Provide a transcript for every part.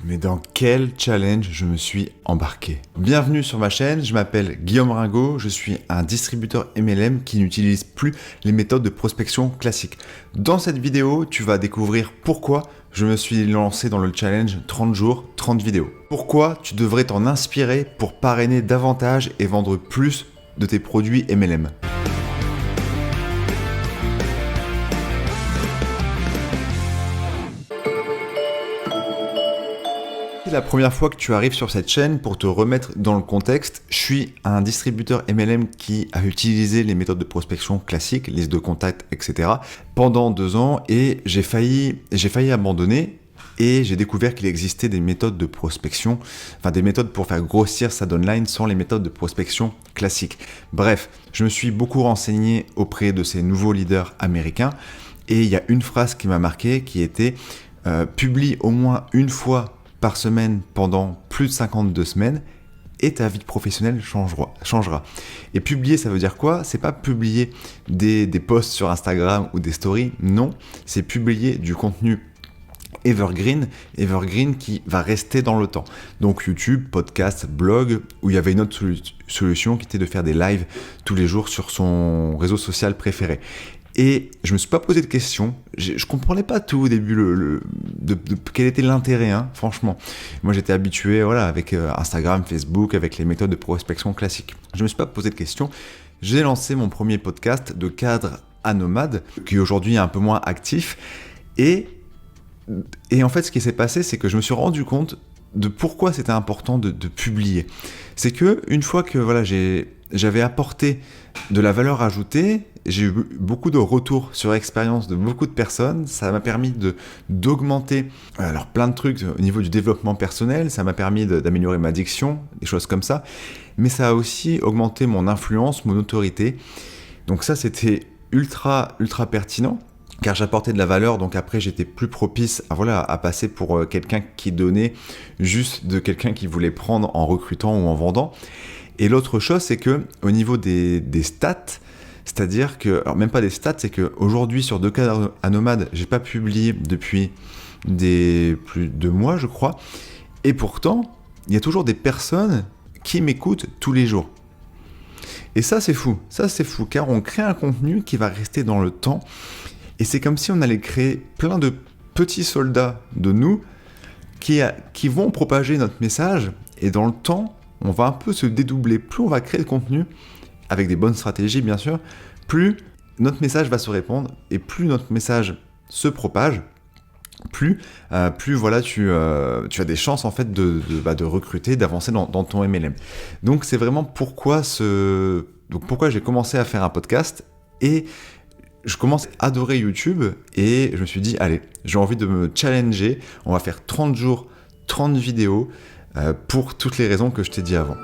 Mais dans quel challenge je me suis embarqué? Bienvenue sur ma chaîne, je m'appelle Guillaume Ringot, je suis un distributeur MLM qui n'utilise plus les méthodes de prospection classiques. Dans cette vidéo, tu vas découvrir pourquoi je me suis lancé dans le challenge 30 jours, 30 vidéos. Pourquoi tu devrais t'en inspirer pour parrainer davantage et vendre plus de tes produits MLM. C'est la première fois que tu arrives sur cette chaîne. Pour te remettre dans le contexte, je suis un distributeur MLM qui a utilisé les méthodes de prospection classiques, liste de contacts, etc. pendant 2 ans et j'ai failli abandonner et j'ai découvert qu'il existait des méthodes de prospection, enfin des méthodes pour faire grossir sa downline sans les méthodes de prospection classiques. Bref, je me suis beaucoup renseigné auprès de ces nouveaux leaders américains et il y a une phrase qui m'a marqué qui était publie au moins une fois par semaine pendant plus de 52 semaines et ta vie professionnelle changera. Et publier, ça veut dire quoi? C'est pas publier des posts sur Instagram ou des stories, non, c'est publier du contenu evergreen qui va rester dans le temps. Donc YouTube, podcast, blog, où il y avait une autre solution qui était de faire des lives tous les jours sur son réseau social préféré. Et je me suis pas posé de questions, je comprenais pas tout au début de quel était l'intérêt, franchement. Moi j'étais habitué avec Instagram, Facebook, avec les méthodes de prospection classiques. Je me suis pas posé de questions, j'ai lancé mon premier podcast de cadre à nomade, qui aujourd'hui est un peu moins actif, et en fait ce qui s'est passé c'est que je me suis rendu compte de pourquoi c'était important de publier. C'est que une fois que j'avais apporté de la valeur ajoutée, j'ai eu beaucoup de retours sur expérience de beaucoup de personnes, ça m'a permis d'augmenter plein de trucs au niveau du développement personnel, ça m'a permis d'améliorer ma diction, des choses comme ça, mais ça a aussi augmenté mon influence, mon autorité. Donc ça c'était ultra pertinent, car j'apportais de la valeur, donc après j'étais plus propice à passer pour quelqu'un qui donnait juste de quelqu'un qui voulait prendre en recrutant ou en vendant. Et l'autre chose, c'est que au niveau des stats, c'est-à-dire que, alors même pas des stats, c'est qu'aujourd'hui sur 2 cadres à nomade, j'ai pas publié depuis plus de mois, je crois, et pourtant, il y a toujours des personnes qui m'écoutent tous les jours. Et ça c'est fou, car on crée un contenu qui va rester dans le temps, et c'est comme si on allait créer plein de petits soldats de nous qui vont propager notre message, et dans le temps, on va un peu se dédoubler. Plus on va créer de contenu, avec des bonnes stratégies bien sûr, plus notre message va se répandre, et plus notre message se propage, plus tu as des chances en fait de recruter, d'avancer dans ton MLM. Donc c'est vraiment pourquoi j'ai commencé à faire un podcast, et je commence à adorer YouTube, et je me suis dit allez, j'ai envie de me challenger, on va faire 30 jours, 30 vidéos, pour toutes les raisons que je t'ai dit avant.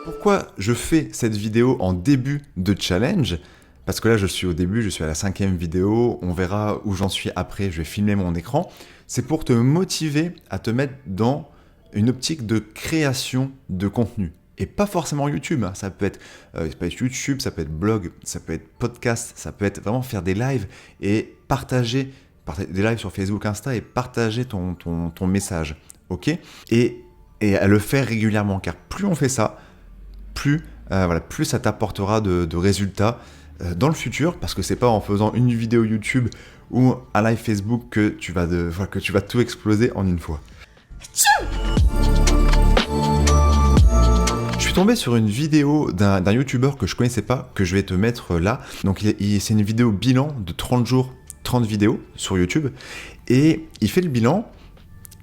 Pourquoi je fais cette vidéo en début de challenge? Parce que là je suis au début, je suis à la 5e vidéo, on verra où j'en suis après, je vais filmer mon écran. C'est pour te motiver à te mettre dans une optique de création de contenu. Et pas forcément YouTube, ça peut être YouTube, ça peut être blog, ça peut être podcast, ça peut être vraiment faire des lives et partager des lives sur Facebook, Insta, et partager ton message, ok? Et à le faire régulièrement, car plus on fait ça, plus ça t'apportera de résultats dans le futur, parce que c'est pas en faisant une vidéo YouTube ou un live Facebook que tu vas tout exploser en une fois. Je suis tombé sur une vidéo d'un YouTuber que je connaissais pas, que je vais te mettre là. Donc c'est une vidéo bilan de 30 jours, 30 vidéos sur YouTube, et il fait le bilan,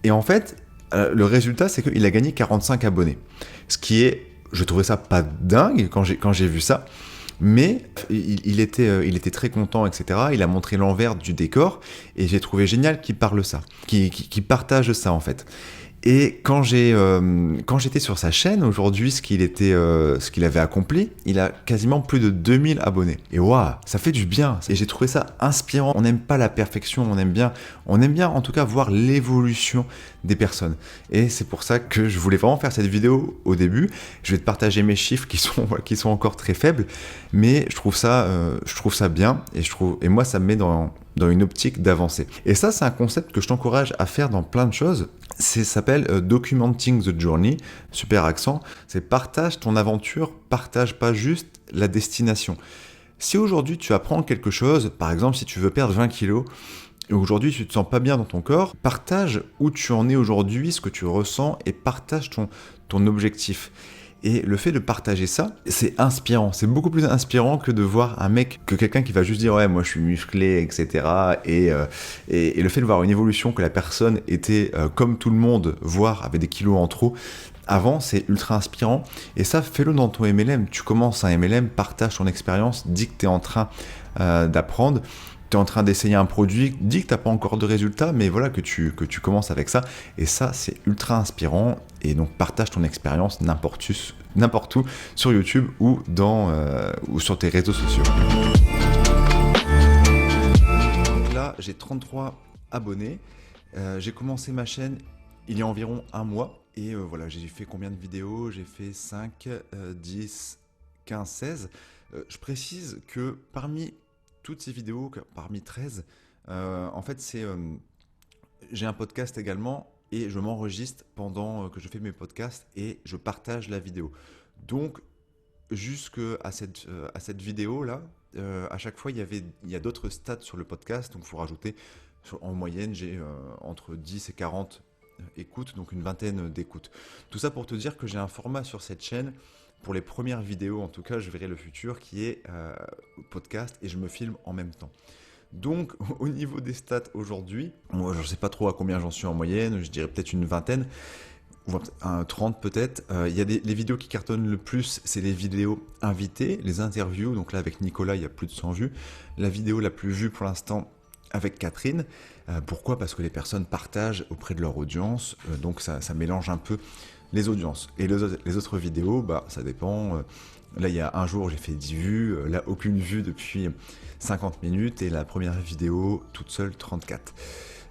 et en fait le résultat c'est qu'il a gagné 45 abonnés, ce qui est, je trouvais ça pas dingue quand j'ai vu ça, mais il était très content, etc. Il a montré l'envers du décor, et j'ai trouvé génial qu'il partage ça en fait. Et quand j'étais sur sa chaîne aujourd'hui, ce qu'il avait accompli, il a quasiment plus de 2000 abonnés. Et waouh, ça fait du bien. Et j'ai trouvé ça inspirant. On n'aime pas la perfection, on aime bien en tout cas voir l'évolution des personnes. Et c'est pour ça que je voulais vraiment faire cette vidéo au début. Je vais te partager mes chiffres qui sont encore très faibles, mais je trouve ça bien, et moi ça me met dans dans une optique d'avancer. Et ça, c'est un concept que je t'encourage à faire dans plein de choses. Ça s'appelle Documenting the Journey, super accent, c'est partage ton aventure, partage pas juste la destination. Si aujourd'hui tu apprends quelque chose, par exemple si tu veux perdre 20 kilos, et aujourd'hui tu te sens pas bien dans ton corps, partage où tu en es aujourd'hui, ce que tu ressens, et partage ton objectif. Et le fait de partager ça, c'est inspirant. C'est beaucoup plus inspirant que de voir que quelqu'un qui va juste dire ouais moi je suis musclé, etc. Et le fait de voir une évolution que la personne était comme tout le monde, voire avec des kilos en trop, avant, c'est ultra inspirant. Et ça, fais-le dans ton MLM. Tu commences un MLM, partage ton expérience, dis que tu es en train d'apprendre, tu es en train d'essayer un produit, dis que tu n'as pas encore de résultats, mais voilà, que tu commences avec ça. Et ça, c'est ultra inspirant. Et donc, partage ton expérience n'importe où, sur YouTube ou sur tes réseaux sociaux. Donc là, j'ai 33 abonnés. J'ai commencé ma chaîne il y a environ un mois. Et voilà, j'ai fait combien de vidéos? J'ai fait 5, 10, 15, 16. Je précise que parmi toutes ces vidéos, parmi 13, en fait, j'ai un podcast également et je m'enregistre pendant que je fais mes podcasts et je partage la vidéo. Donc, jusqu'à cette vidéo-là, à chaque fois, il y a d'autres stats sur le podcast. Donc, il faut rajouter, en moyenne, j'ai entre 10 et 40 écoutes, donc une vingtaine d'écoutes. Tout ça pour te dire que j'ai un format sur cette chaîne, pour les premières vidéos en tout cas, je verrai le futur, qui est podcast et je me filme en même temps. Donc au niveau des stats aujourd'hui, moi je ne sais pas trop à combien j'en suis en moyenne, je dirais peut-être une vingtaine, ou 30 peut-être. Il y a les vidéos qui cartonnent le plus, c'est les vidéos invitées, les interviews, donc là avec Nicolas il y a plus de 100 vues. La vidéo la plus vue pour l'instant avec Catherine. Pourquoi? Parce que les personnes partagent auprès de leur audience, donc ça mélange un peu les audiences. Et les autres vidéos, ça dépend. Là, il y a un jour, j'ai fait 10 vues, là, aucune vue depuis 50 minutes, et la première vidéo, toute seule, 34.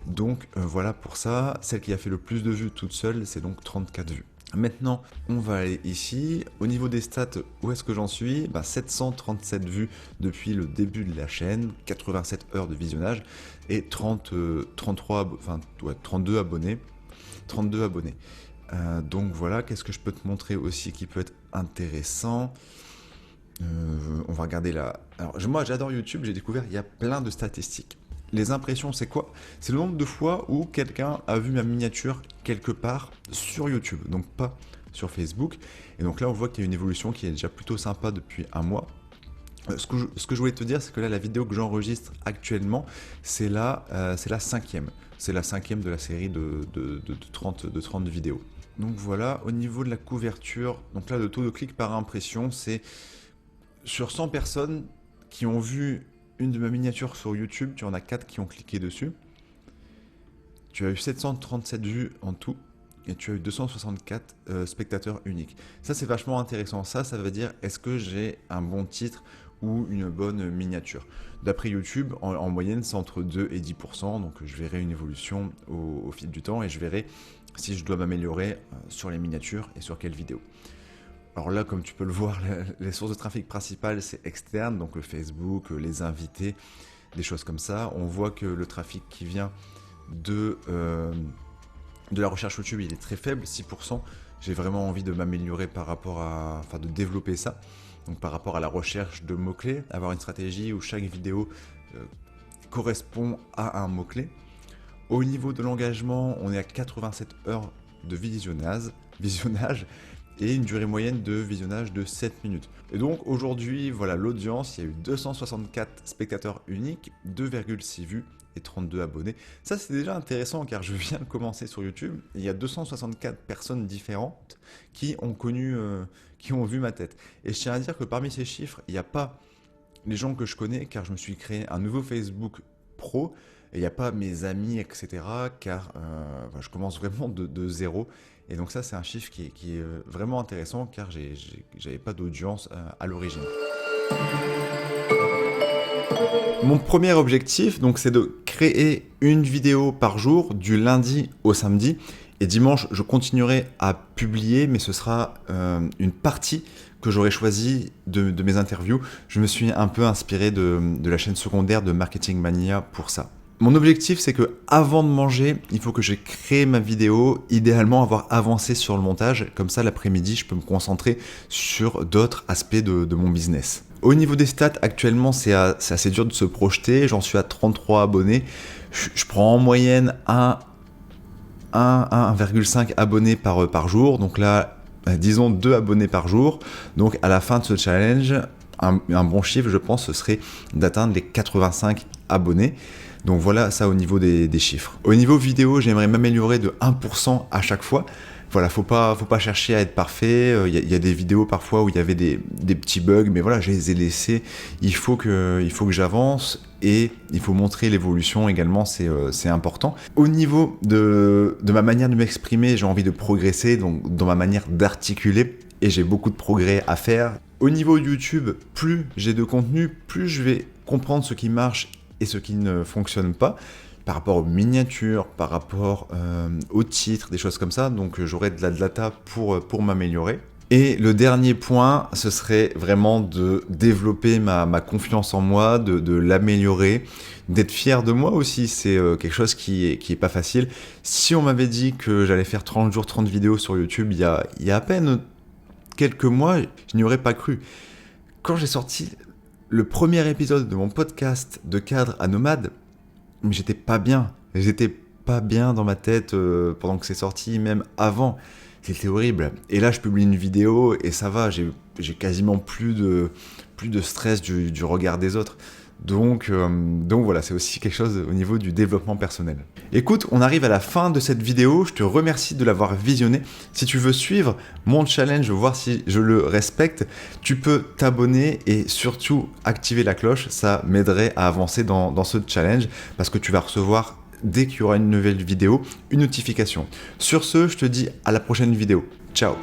Donc voilà pour ça, celle qui a fait le plus de vues toute seule, c'est donc 34 vues. Maintenant, on va aller ici. Au niveau des stats, où est-ce que j'en suis? 737 vues depuis le début de la chaîne, 87 heures de visionnage et 32 abonnés. 32 abonnés. Donc voilà, qu'est-ce que je peux te montrer aussi qui peut être intéressant? On va regarder là. Alors moi j'adore YouTube, j'ai découvert, il y a plein de statistiques. Les impressions, c'est quoi? C'est le nombre de fois où quelqu'un a vu ma miniature quelque part sur YouTube, donc pas sur Facebook. Et donc là, on voit qu'il y a une évolution qui est déjà plutôt sympa depuis un mois. Ce que je voulais te dire, c'est que là, la vidéo que j'enregistre actuellement, c'est la 5e. C'est la 5e de la série de 30 vidéos. Donc voilà, au niveau de la couverture, donc là, le taux de clic par impression, c'est sur 100 personnes qui ont vu une de mes miniatures sur YouTube, tu en as 4 qui ont cliqué dessus. Tu as eu 737 vues en tout et tu as eu 264 spectateurs uniques. Ça, c'est vachement intéressant. Ça veut dire, est-ce que j'ai un bon titre ou une bonne miniature? D'après YouTube, en moyenne, c'est entre 2 et 10%. Donc, je verrai une évolution au fil du temps et je verrai si je dois m'améliorer sur les miniatures et sur quelle vidéo. Alors là, comme tu peux le voir, les sources de trafic principales, c'est externe, donc le Facebook, les invités, des choses comme ça. On voit que le trafic qui vient de la recherche YouTube, il est très faible, 6%. J'ai vraiment envie de m'améliorer de développer ça. Donc par rapport à la recherche de mots-clés, avoir une stratégie où chaque vidéo correspond à un mot-clé. Au niveau de l'engagement, on est à 87 heures de visionnage et une durée moyenne de visionnage de 7 minutes. Et donc aujourd'hui, voilà l'audience, il y a eu 264 spectateurs uniques, 2,6 vues et 32 abonnés. Ça c'est déjà intéressant car je viens de commencer sur YouTube. Il y a 264 personnes différentes qui ont vu ma tête. Et je tiens à dire que parmi ces chiffres, il n'y a pas les gens que je connais car je me suis créé un nouveau Facebook Pro. Et il n'y a pas mes amis, etc. car je commence vraiment de zéro. Et donc ça, c'est un chiffre qui est vraiment intéressant car j'avais pas d'audience à l'origine. Mon premier objectif, donc, c'est de créer une vidéo par jour du lundi au samedi. Et dimanche, je continuerai à publier, mais ce sera une partie que j'aurai choisie de mes interviews. Je me suis un peu inspiré de la chaîne secondaire de Marketing Mania pour ça. Mon objectif, c'est que avant de manger, il faut que j'ai créé ma vidéo, idéalement avoir avancé sur le montage. Comme ça, l'après-midi, je peux me concentrer sur d'autres aspects de mon business. Au niveau des stats, actuellement, c'est assez dur de se projeter. J'en suis à 33 abonnés. Je prends en moyenne 1,5 abonnés par jour. Donc là, disons 2 abonnés par jour. Donc à la fin de ce challenge, un bon chiffre, je pense, ce serait d'atteindre les 85 abonnés. Donc voilà, ça au niveau des chiffres. Au niveau vidéo, j'aimerais m'améliorer de 1% à chaque fois. Voilà, faut pas chercher à être parfait. Il y a des vidéos parfois où il y avait des petits bugs, mais voilà, je les ai laissés. Il faut que j'avance et il faut montrer l'évolution également, c'est important. Au niveau de ma manière de m'exprimer, j'ai envie de progresser donc dans ma manière d'articuler et j'ai beaucoup de progrès à faire. Au niveau de YouTube, plus j'ai de contenu, plus je vais comprendre ce qui marche et ce qui ne fonctionne pas, par rapport aux miniatures, par rapport aux titres, des choses comme ça. Donc j'aurai de la data pour m'améliorer. Et le dernier point, ce serait vraiment de développer ma confiance en moi, de l'améliorer, d'être fier de moi aussi. C'est quelque chose qui est pas facile. Si on m'avait dit que j'allais faire 30 jours, 30 vidéos sur YouTube il y a à peine quelques mois, je n'y aurais pas cru. Quand j'ai sorti le premier épisode de mon podcast de cadre à nomade, mais j'étais pas bien. J'étais pas bien dans ma tête pendant que c'est sorti, même avant. C'était horrible. Et là, je publie une vidéo et ça va, j'ai quasiment plus de stress du regard des autres. Donc voilà, c'est aussi quelque chose au niveau du développement personnel. Écoute, on arrive à la fin de cette vidéo. Je te remercie de l'avoir visionnée. Si tu veux suivre mon challenge, voir si je le respecte, tu peux t'abonner et surtout activer la cloche. Ça m'aiderait à avancer dans ce challenge parce que tu vas recevoir, dès qu'il y aura une nouvelle vidéo, une notification. Sur ce, je te dis à la prochaine vidéo. Ciao!